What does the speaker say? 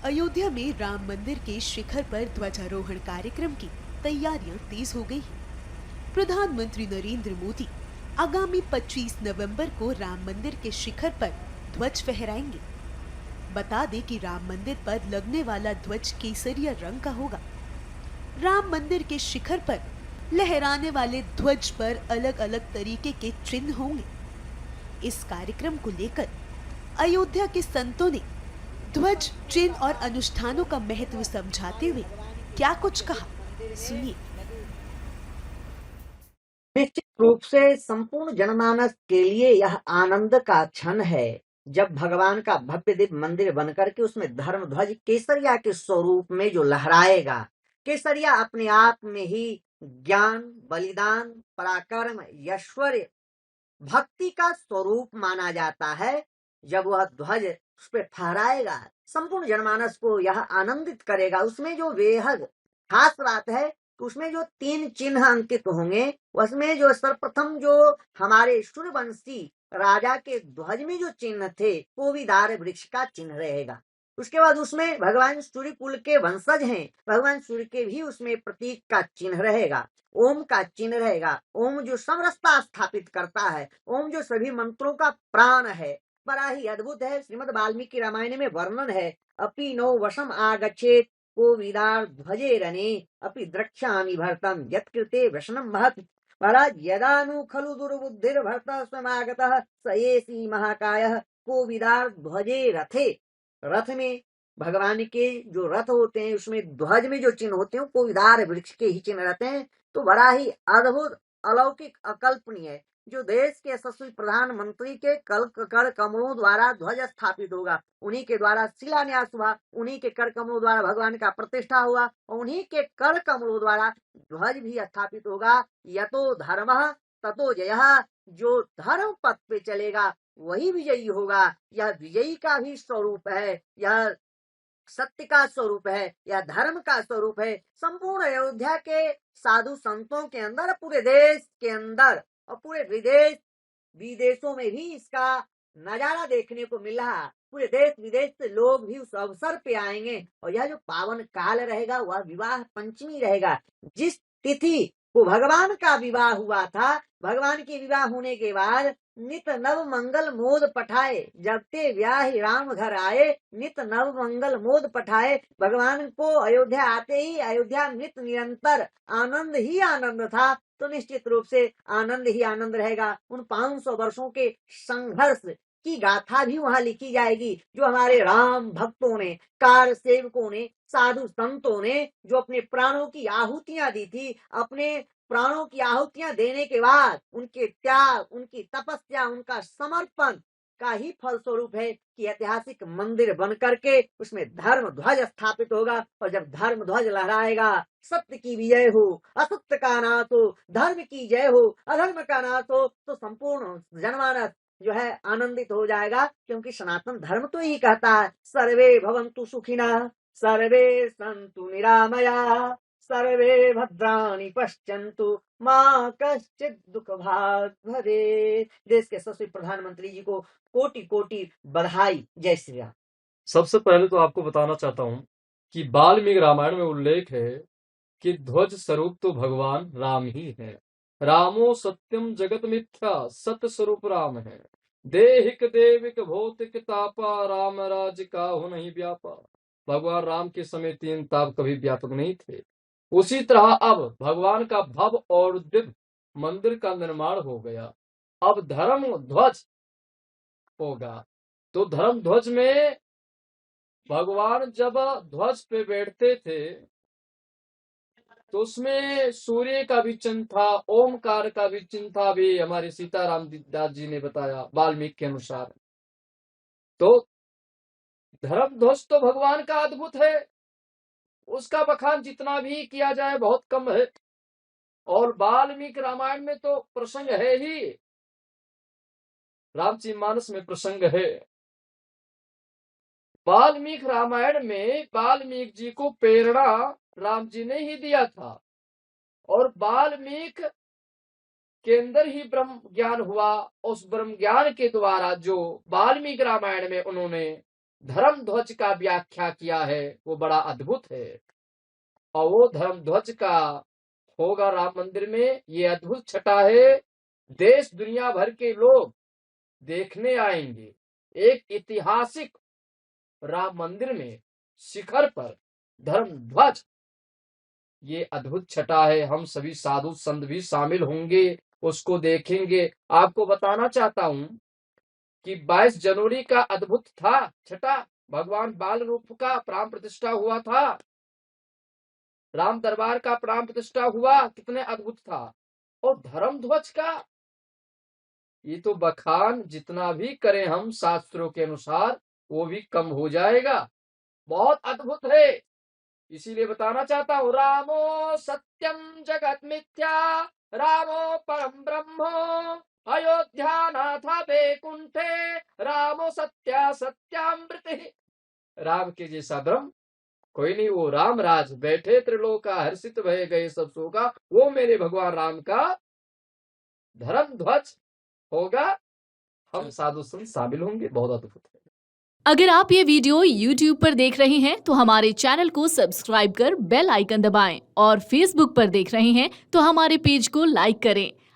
अयोध्या में राम मंदिर के शिखर पर ध्वजारोहण कार्यक्रम की तैयारियां तेज हो गई हैं। प्रधानमंत्री नरेंद्र मोदी आगामी 25 नवंबर को राम मंदिर के शिखर पर ध्वज फहराएंगे। बता दें कि राम मंदिर पर लगने वाला ध्वज केसरिया रंग का होगा। राम मंदिर के शिखर पर लहराने वाले ध्वज पर अलग अलग तरीके के चिन्ह होंगे। इस कार्यक्रम को लेकर अयोध्या के संतों ने ध्वज, चिन्ह और अनुष्ठानों का महत्व समझाते हुए क्या कुछ कहा, सुनिए। निश्चित रूप से संपूर्ण जनमानस के लिए यह आनंद का क्षण है जब भगवान का भव्य दिव्य मंदिर बनकर के उसमें धर्म ध्वज केसरिया के स्वरूप में जो लहराएगा। केसरिया अपने आप में ही ज्ञान, बलिदान, पराक्रम, ऐश्वर्य, भक्ति का स्वरूप माना जाता है। जब वह ध्वज उस पर फहराएगा, संपूर्ण जनमानस को यह आनंदित करेगा। उसमें जो बेहद खास बात है, उसमें जो 3 चिन्ह अंकित होंगे, उसमें जो सर्वप्रथम जो हमारे सूर्यवंशी राजा के ध्वज में जो चिन्ह थे, वो भी दार वृक्ष का चिन्ह रहेगा। उसके बाद उसमें भगवान सूर्य कुल के वंशज हैं, भगवान सूर्य के भी उसमें प्रतीक का चिन्ह रहेगा, ओम का चिन्ह रहेगा। ओम जो समरसता स्थापित करता है, ओम जो सभी मंत्रों का प्राण है, बड़ा ही अद्भुत है। श्रीमद् वाल्मीकि रामायण में वर्णन है, अपि नो वशम आगच्छेत कोविदार ध्वजे रणे अपि द्रक्ष्यामि भरतम यत्कृते वशनम महत्। महाराज, यदानु खलु दुर्बुद्धिर भरत स्वमागतः स एषी महाकायः कोविदार ध्वजे रथे। रथ में भगवान के जो रथ होते हैं, उसमें ध्वज में जो चिन्ह होते हैं, कोविदार वृक्ष के ही चिन्ह रहते हैं। तो बड़ा ही अद्भुत, अलौकिक, अकल्पनीय, जो देश के यशस्वी प्रधानमंत्री के कर कमलों द्वारा ध्वज स्थापित होगा, उन्हीं के द्वारा शिलान्यास हुआ, उन्हीं के कर कमलों द्वारा भगवान का प्रतिष्ठा हुआ, और उन्हीं के कर कमलों द्वारा ध्वज भी स्थापित होगा। यतो धर्मः ततो जयः, जो धर्म पथ पे चलेगा वही विजयी होगा। यह विजयी का भी स्वरूप है, यह सत्य का स्वरूप है, यह धर्म का स्वरूप है। संपूर्ण अयोध्या के साधु संतों के अंदर, पूरे देश के अंदर और पूरे विदेशों में भी इसका नजारा देखने को मिल रहा। पूरे देश विदेश से लोग भी उस अवसर पे आएंगे, और यह जो पावन काल रहेगा वह विवाह पंचमी रहेगा। जिस तिथि को भगवान का विवाह हुआ था, भगवान के विवाह होने के बाद नित नव मंगल मोद पठाए, जब ते व्याह राम घर आए, नित नव मंगल मोद पठाए। भगवान को अयोध्या आते ही अयोध्या नित निरंतर आनंद ही आनंद था। तो निश्चित रूप से आनंद ही आनंद रहेगा। उन 500 वर्षों के संघर्ष की गाथा भी वहां लिखी जाएगी, जो हमारे राम भक्तों ने, कार सेवकों ने, साधु संतों ने जो अपने प्राणों की आहुतियां दी थी, अपने प्राणों की आहुतियां देने के बाद उनके त्याग, उनकी तपस्या, उनका समर्पण का ही फल स्वरूप है कि ऐतिहासिक मंदिर बन करके उसमें धर्म ध्वज स्थापित होगा। और जब धर्म ध्वज लहराएगा, सत्य की विजय हो, असत्य का नाश हो, धर्म की जय हो, अधर्म का नाश हो, तो संपूर्ण जनमानस जो है आनंदित हो जाएगा। क्योंकि सनातन धर्म तो यही कहता है, सर्वे भवन्तु सुखिनः, सर्वे सन्तु निरामया, सर्वे भद्राणि पश्यन्तु मां कश्चित् दुख भाग भरे। देश के यशस्वी प्रधानमंत्री जी को कोटि कोटि बधाई। जय श्री राम। सबसे पहले तो आपको बताना चाहता हूं कि वाल्मीकि रामायण में उल्लेख है कि ध्वज स्वरूप तो भगवान राम ही है। रामो सत्यम जगत मिथ्या, सत्य स्वरूप राम है। देहिक देविक भौतिक तापा, राम राज काहु नहीं व्यापा। भगवान राम के समय 3 ताप कभी व्यापक नहीं थे। उसी तरह अब भगवान का भव्य और दिव्य मंदिर का निर्माण हो गया। अब धर्म ध्वज होगा। तो धर्म ध्वज में भगवान जब ध्वज पे बैठते थे तो उसमें सूर्य का भी चिन्ह था, ओमकार का भी चिन्ह था, भी हमारे सीताराम दास जी ने बताया वाल्मीकि के अनुसार। तो धर्म ध्वज तो भगवान का अद्भुत है, उसका बखान जितना भी किया जाए बहुत कम है। और वाल्मीकि रामायण में तो प्रसंग है ही, रामचरितमानस में प्रसंग है। वाल्मीकि रामायण में वाल्मीकि जी को प्रेरणा राम जी ने ही दिया था, और वाल्मीकि के अंदर ही ब्रह्म ज्ञान हुआ। उस ब्रह्म ज्ञान के द्वारा जो वाल्मीकि रामायण में उन्होंने धर्म ध्वज का व्याख्या किया है वो बड़ा अद्भुत है। और वो धर्म ध्वज का होगा राम मंदिर में, ये अद्भुत छटा है। देश दुनिया भर के लोग देखने आएंगे। एक ऐतिहासिक राम मंदिर में शिखर पर धर्म ध्वज, ये अद्भुत छटा है। हम सभी साधु संत भी शामिल होंगे, उसको देखेंगे। आपको बताना चाहता हूं कि 22 जनवरी का अद्भुत था छटा, भगवान बाल रूप का प्राण प्रतिष्ठा हुआ था, राम दरबार का प्राण प्रतिष्ठा हुआ, कितने अद्भुत था। और धर्म ध्वज का ये तो बखान जितना भी करें हम शास्त्रों के अनुसार वो भी कम हो जाएगा, बहुत अद्भुत है। इसीलिए बताना चाहता हूँ, रामो सत्यम जगत मिथ्या, रामो परम ब्रह्मो, अयोध्या नाथा वैकुंठे, रामो सत्या सत्यामृत। राम के जैसा ब्रह्म कोई नहीं, वो राम राज बैठे त्रिलोका हर्षित भय गए सब सोगा, वो मेरे भगवान राम का धर्म ध्वज होगा। हम साधु संत शामिल होंगे, बहुत अद्भुत है। अगर आप ये वीडियो YouTube पर देख रहे हैं तो हमारे चैनल को सब्सक्राइब कर बेल आइकन दबाएं और Facebook पर देख रहे हैं तो हमारे पेज को लाइक करें।